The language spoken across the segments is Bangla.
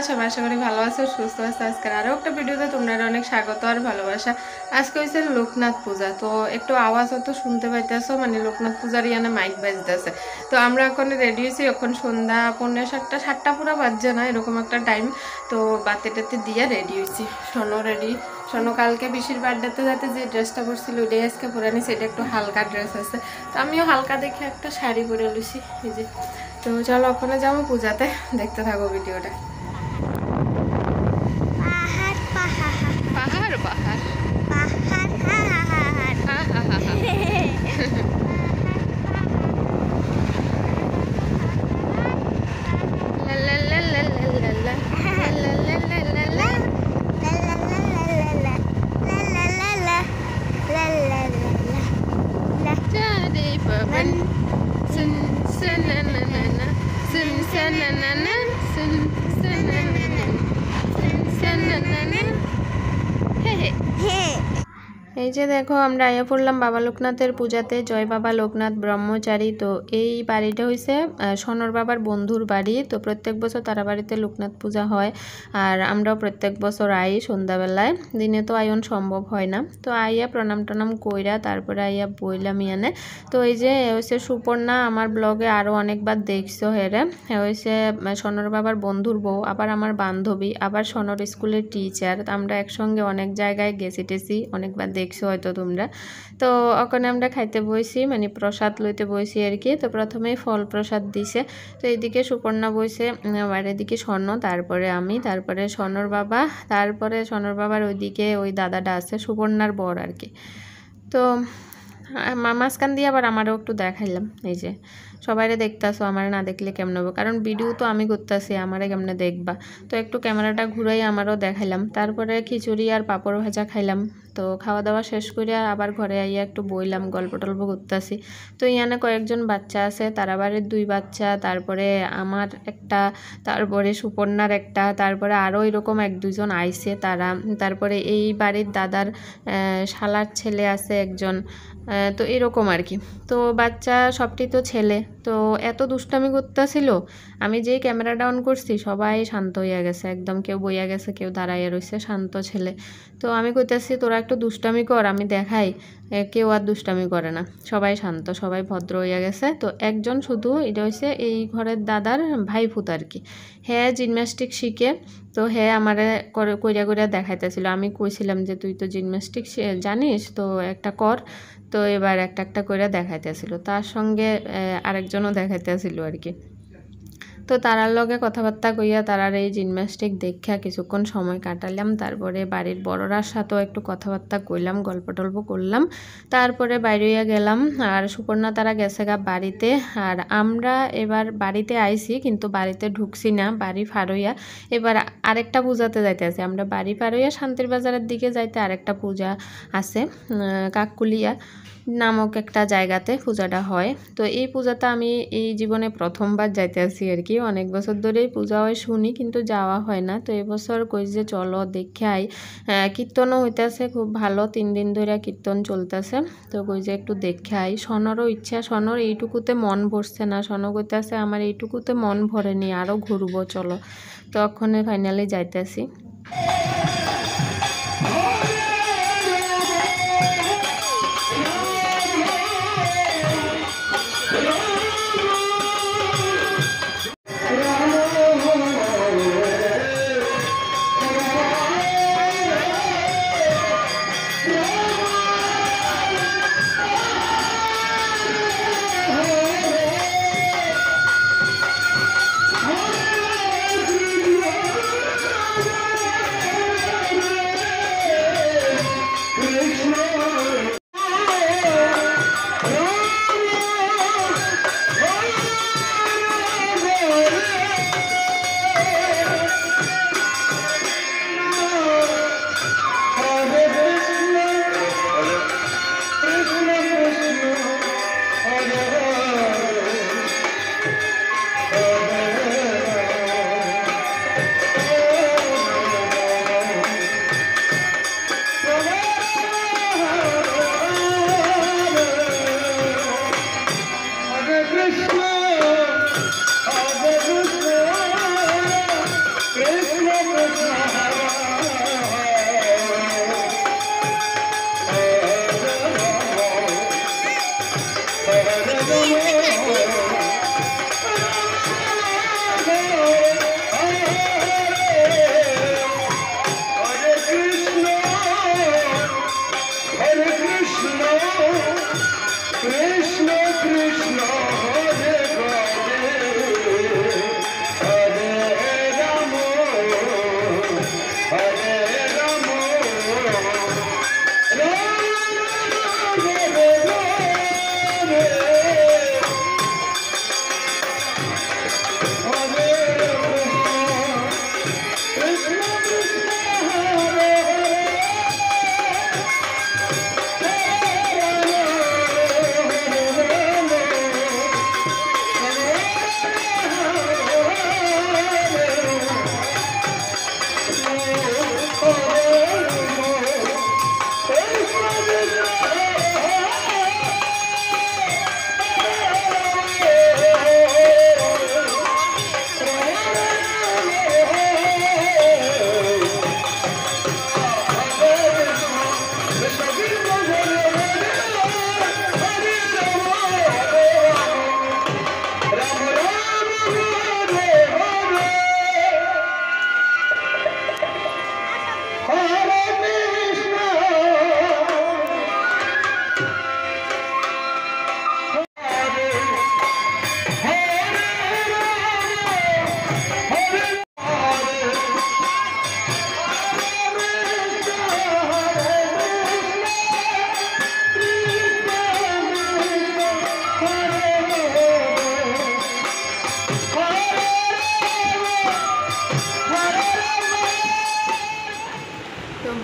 সবাই আশা করি ভালো আছো, সুস্থ আছো। আজকের আরও একটা ভিডিওতে তোমরা অনেক স্বাগত আর ভালোবাসা। আজকে হয়েছে লোকনাথ পূজা, তো একটু আওয়াজ হয়তো শুনতে পাইতেছো, মানে লোকনাথ পূজার ইয়ানে মাইক বাজতেছে। তো আমরা এখন রেডি হয়েছি, এখন সন্ধ্যা 5:30 7টা পুরো বাজছে না, এরকম একটা টাইম। তো বাতি টাতি দিয়ে রেডি হয়েছি। শোনো রেডি, শোনো কালকে পিসির বার্থডেতে যাতে যে ড্রেসটা পরছিল ওইটাই আজকে পরে নিছি, এটা একটু হালকা ড্রেস আছে। তো আমিও হালকা দেখে একটা শাড়ি পরে লুছি এই যে। তো চলো ওখানে যাবো পূজাতে, দেখতে থাকো ভিডিওটা। পাহাড় পাহাড় এই যে দেখো আমরা আয়া পড়লাম বাবা লোকনাথের পূজাতে। জয় বাবা লোকনাথ ব্রহ্মচারী। তো এই বাড়িটা হইছে সনর বাবার বন্ধুর বাড়ি। তো প্রত্যেক বছর তারা বাড়িতে লোকনাথ পূজা হয়, আর আমরাও প্রত্যেক বছর আই সন্ধ্যাবেলায়। দিনে তো আয়ন সম্ভব হয় না, তো আইয়া প্রণাম টনাম কইরা তারপরে আইয়া বইলাম ইয়ানে। তো এই যে হচ্ছে সুপর্ণা, আমার ব্লগে আরও অনেকবার দেখছো হেরে, হয়েছে সনর বাবার বন্ধুর বউ, আবার আমার বান্ধবী, আবার সনর স্কুলের টিচার। আমরা একসঙ্গে অনেক জায়গায় গেছি টেছি, অনেকবার দেখছো হয়তো তোমরা। তো ওখানে আমরা খাইতে বইছি, মানে প্রসাদ লইতে বইছি আর কি। তো প্রথমেই ফল প্রসাদ দিছে। তো এইদিকে সুপর্ণা বইছে, আর এদিকে স্বর্ণ, তারপরে আমি, তারপরে স্বর্ণর বাবা, তারপরে স্বর্ণর বাবার ওইদিকে ওই দাদাটা আছে সুপর্ণার বর আর কি। তো মাঝখান দিয়ে আবার আমারও একটু দেখাইলাম। এই যে সবাইরে দেখতেছো, আমার না দেখলে কেমন হবে, কারণ ভিডিও তো আমি করতেছি, আমারে কেমনে দেখবা। তো একটু ক্যামেরাটা ঘুরাই আমারও দেখাইলাম। তারপরে খিচুড়ি আর পাঁপড় ভাজা খাইলাম। তো খাওয়া দাওয়া শেষ করে আবার ঘরে আইয়া একটু বইলাম, গল্প টল্প করতেছি। তো ইয়ানে কয়েকজন বাচ্চা আছে, তারা বাড়ির 2 বাচ্চা, তারপরে আমার একটা, তারপরে সুপর্ণার একটা, তারপরে আরও এরকম 1-2 জন আইছে তারা। তারপরে এই বাড়ির দাদার শালার ছেলে আছে একজন। তো এরকম আর কি। তো বাচ্চা সবটি তো ছেলে, তো এত দুষ্টামি করতেছিল। আমি যেই ক্যামেরাটা অন করছি সবাই শান্ত হইয়া গেছে একদম, কেউ বইয়া গেছে, কেউ দাঁড়াইয়া রয়েছে, শান্ত ছেলে। তো আমি কইতেছি তোরা একটু দুষ্টামি কর, আমি দেখাই। কেউ আর দুষ্টামি করে না, সবাই শান্ত, সবাই ভদ্র হইয়া গেছে। তো একজন শুধু, এটা হচ্ছে এই ঘরের দাদার ভাইফুত আর কি, হ্যাঁ জিমন্যাস্টিক শিখে। তো হ্যাঁ আমারে কইরা কইরা দেখাইতেছিল। আমি কইছিলাম যে তুই তো জিমন্যাস্টিক জানিস, তো একটা কর। তো এবার একটা একটা করে দেখাইতেছিল, তার সঙ্গে আরেকজনও দেখাইতেছিল আর কি। তো তারার লগে কথাবার্তা কইয়া তারার এই জিমন্যাস্টিক দেখা কিছুক্ষণ সময় কাটালাম। তারপরে বাড়ির বড়রার সাথেও একটু কথাবার্তা কইলাম, গল্প টল্প করলাম। তারপরে বাইরে গেলাম, আর সুপর্ণা তারা গেছে গা বাড়িতে। আর আমরা এবার বাড়িতে আইছি, কিন্তু বাড়িতে ঢুকছি না, বাড়ি ফারইয়া এবার আরেকটা পূজাতে যাইতে আছে। আমরা বাড়ি ফারইয়া শান্তির বাজারের দিকে যাইতে আরেকটা পূজা আছে, কাককুলিয়া নামক একটা জায়গাতে পূজাটা হয়। তো এই পূজাটা আমি এই জীবনে প্রথমবার যাইতে আসি আর কি। অনেক বছর ধরেই পূজা হয় শুনি, কিন্তু যাওয়া হয় না। তো এবছর কই যে চলো দেখে আই। কীর্তনও হইতেছে খুব ভালো, 3 দিন ধরে কীর্তন চলতেছে। তো কই যে একটু দেখে আই। সনরও ইচ্ছা, সনর এইটুকুতে মন ভরছে না, সনর কইতেছে আমার এইটুকুতে মন ভরেনি, আরও ঘুরবো চলো। তো ওখানে ফাইনালি যাইতেছি।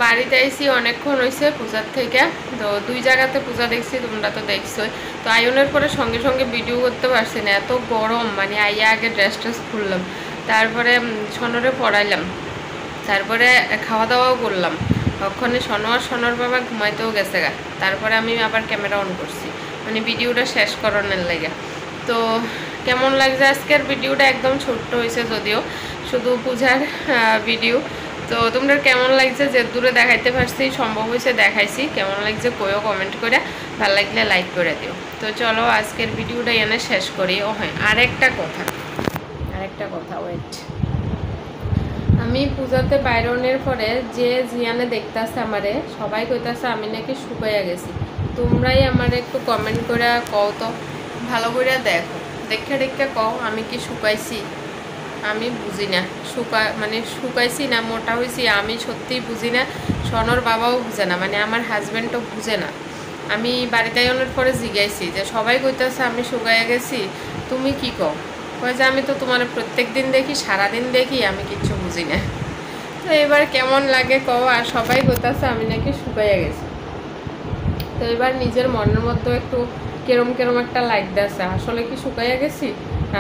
বাড়িতে আইসি অনেকক্ষণ হয়েছে পূজার থেকে, তো 2 জায়গাতে পূজা দেখছি, তোমরা তো দেখছোই। তো আয়নের পরে সঙ্গে সঙ্গে ভিডিও করতে পারছি না, এত গরম। মানে আইয়া আগে ড্রেস খুললাম, তারপরে সনরে পড়াইলাম, তারপরে খাওয়া দাওয়াও করলাম। ওখানে সনর বাবা ঘুমাইতেও গেছে গা। তারপরে আমি আবার ক্যামেরা অন করছি, মানে ভিডিওটা শেষ করানোর লাগে। তো কেমন লাগছে আজকের ভিডিওটা? একদম ছোট্ট হয়েছে যদিও, শুধু পূজার ভিডিও। তো তোমরা কেমন লাগছে? যে দূরে দেখাইতে পারছি, সম্ভব হয়েছে দেখাইছি। কেমন লাগছে কইও কমেন্ট করে, ভালো লাগলে লাইক করে দিও। তো চলো আজকের ভিডিওটা এনে শেষ করি। ও হ্যাঁ, আরেকটা কথা ওয়েট। আমি পূজাতে বাইরনের পরে যে জিয়ানে দেখতেছে আমারে, সবাই কইতাছে আমি নাকি শুকাইয়া গেছি। তোমরাই আমার একটু কমেন্ট করে কও তো, ভালো করে দেখো, দেখে কও আমি কি শুকাইছি। আমি বুঝি না শুকাইছি না মোটা হয়েছি, আমি সত্যিই বুঝি না। সনর বাবাও বুঝে না, মানে আমার হাজব্যান্ডও বুঝে না। আমি বাড়িতে আনার পরে জিজ্ঞাসি যে সবাই কইতেছে আমি শুকাইয়া গেছি, তুমি কি কও? কয় যে আমি তো তোমার প্রত্যেক দিন দেখি, সারাদিন দেখি, আমি কিচ্ছু বুঝি না। তো এবার কেমন লাগে কও? আর সবাই কইতেছে আমি নাকি শুকাইয়া গেছি। তো এবার নিজের মনের মধ্যে একটু কেরম একটা লাগতেছে, আসলে কি শুকাইয়া গেছি?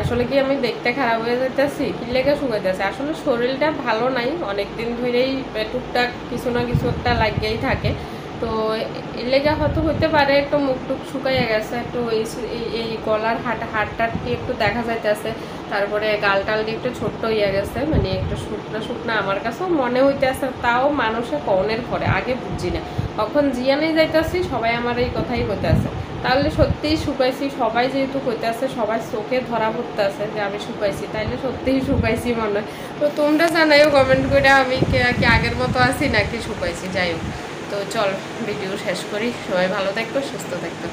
আসলে কি আমি দেখতে খারাপ হয়ে যেতেছি? কি লেগে শুকাইতেছে? আসলে শরীরটা ভালো নাই, অনেক দিন ধরেই টুকটাক কিছু না কিছু একটা লাগিয়েই থাকে। তো এর লেগে হয়তো হইতে পারে একটু মুখ টুক শুকাইয়া গেছে, একটু এই গলার হাড়টাটি একটু দেখা যাইতেছে, তারপরে গালটাল দিয়ে একটু ছোট্ট হইয়া গেছে, মানে একটু শুকনা আমার কাছেও মনে হইতেছে। তাও মানুষে কনের পরে, আগে বুঝি না। তখন জিয়ানেই যাইতেছি, সবাই আমার এই কথাই কইতেছে। তাহলে সত্যিই শুকাইছি, সবাই যেহেতু কইতেছে, সবাই চোখে ধরা পড়তে আছে যে আমি শুকাইছি, তাইলে সত্যিই শুকাইছি মনে হয়। তো তোমরা জানাইও কমেন্ট করে আমি কি আগের মতো আছি নাকি শুকাইছি। যাই হোক, তো চল ভিডিও শেষ করি। সবাই ভালো থাকো, সুস্থ থাকো।